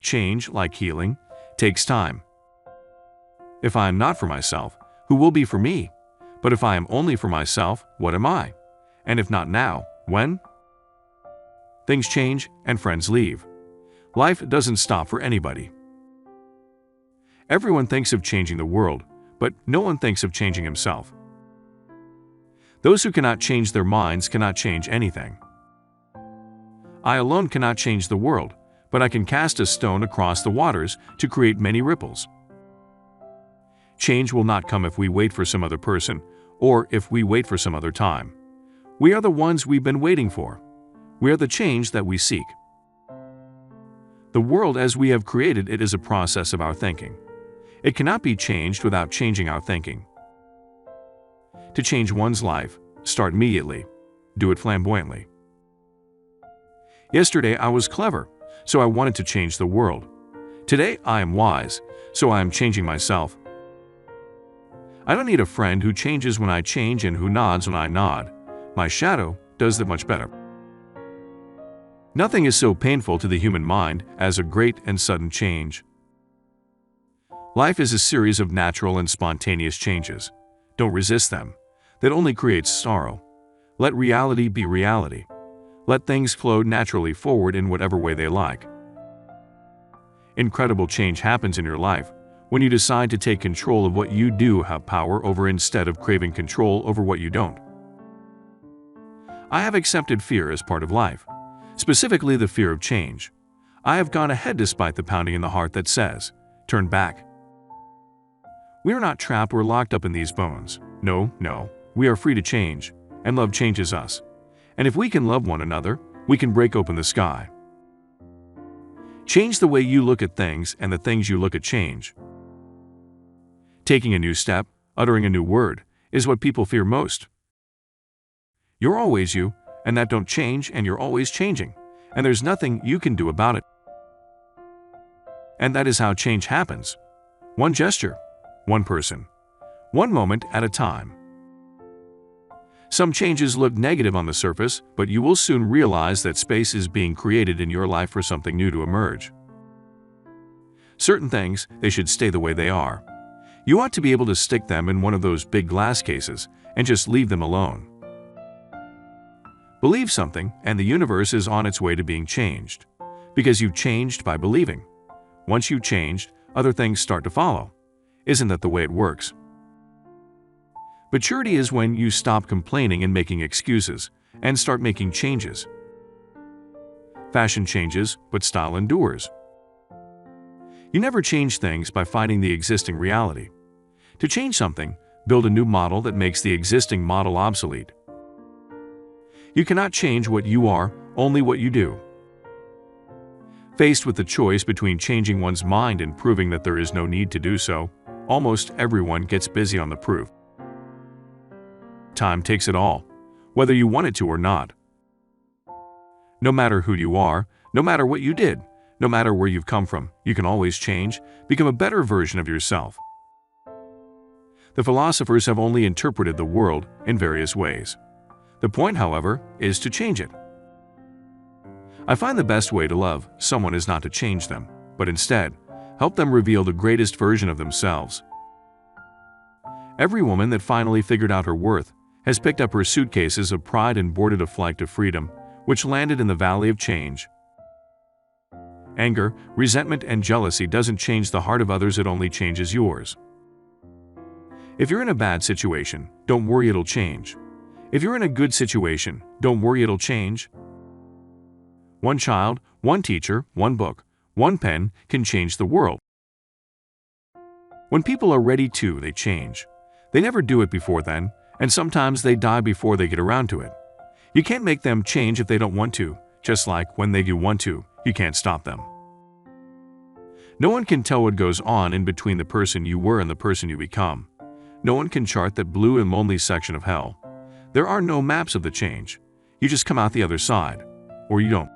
change, like healing, takes time. If I am not for myself, who will be for me? But if I am only for myself, what am I? And if not now, when? Things change and friends leave. Life doesn't stop for anybody. Everyone thinks of changing the world, but no one thinks of changing himself. Those who cannot change their minds cannot change anything. I alone cannot change the world, but I can cast a stone across the waters to create many ripples. Change will not come if we wait for some other person, or if we wait for some other time. We are the ones we've been waiting for. We are the change that we seek. The world as we have created it is a process of our thinking. It cannot be changed without changing our thinking. To change one's life, start immediately. Do it flamboyantly. Yesterday I was clever, so I wanted to change the world. Today I am wise, so I am changing myself. I don't need a friend who changes when I change and who nods when I nod. My shadow does that much better. Nothing is so painful to the human mind as a great and sudden change. Life is a series of natural and spontaneous changes. Don't resist them. That only creates sorrow. Let reality be reality. Let things flow naturally forward in whatever way they like. Incredible change happens in your life when you decide to take control of what you do have power over instead of craving control over what you don't. I have accepted fear as part of life, specifically the fear of change. I have gone ahead despite the pounding in the heart that says, turn back. We are not trapped or locked up in these bones. No, we are free to change, and love changes us. And if we can love one another, we can break open the sky. Change the way you look at things, and the things you look at change. Taking a new step, uttering a new word, is what people fear most. You're always you, and that don't change, and you're always changing, and there's nothing you can do about it. And that is how change happens. One gesture, one person, one moment at a time. Some changes look negative on the surface, but you will soon realize that space is being created in your life for something new to emerge. Certain things, they should stay the way they are. You ought to be able to stick them in one of those big glass cases and just leave them alone. Believe something, and the universe is on its way to being changed. Because you've changed by believing. Once you've changed, other things start to follow. Isn't that the way it works? Maturity is when you stop complaining and making excuses, and start making changes. Fashion changes, but style endures. You never change things by fighting the existing reality. To change something, build a new model that makes the existing model obsolete. You cannot change what you are, only what you do. Faced with the choice between changing one's mind and proving that there is no need to do so, almost everyone gets busy on the proof. Time takes it all, whether you want it to or not. No matter who you are, no matter what you did, no matter where you've come from, you can always change, become a better version of yourself. The philosophers have only interpreted the world in various ways. The point, however, is to change it. I find the best way to love someone is not to change them, but instead, help them reveal the greatest version of themselves. Every woman that finally figured out her worth has picked up her suitcases of pride and boarded a flight to freedom, which landed in the valley of change. Anger, resentment, and jealousy doesn't change the heart of others, it only changes yours. If you're in a bad situation, don't worry, it'll change. If you're in a good situation, don't worry, it'll change. One child, one teacher, one book, one pen can change the world. When people are ready to, they change. They never do it before then, and sometimes they die before they get around to it. You can't make them change if they don't want to, just like when they do want to, you can't stop them. No one can tell what goes on in between the person you were and the person you become. No one can chart that blue and lonely section of hell. There are no maps of the change. You just come out the other side, or you don't.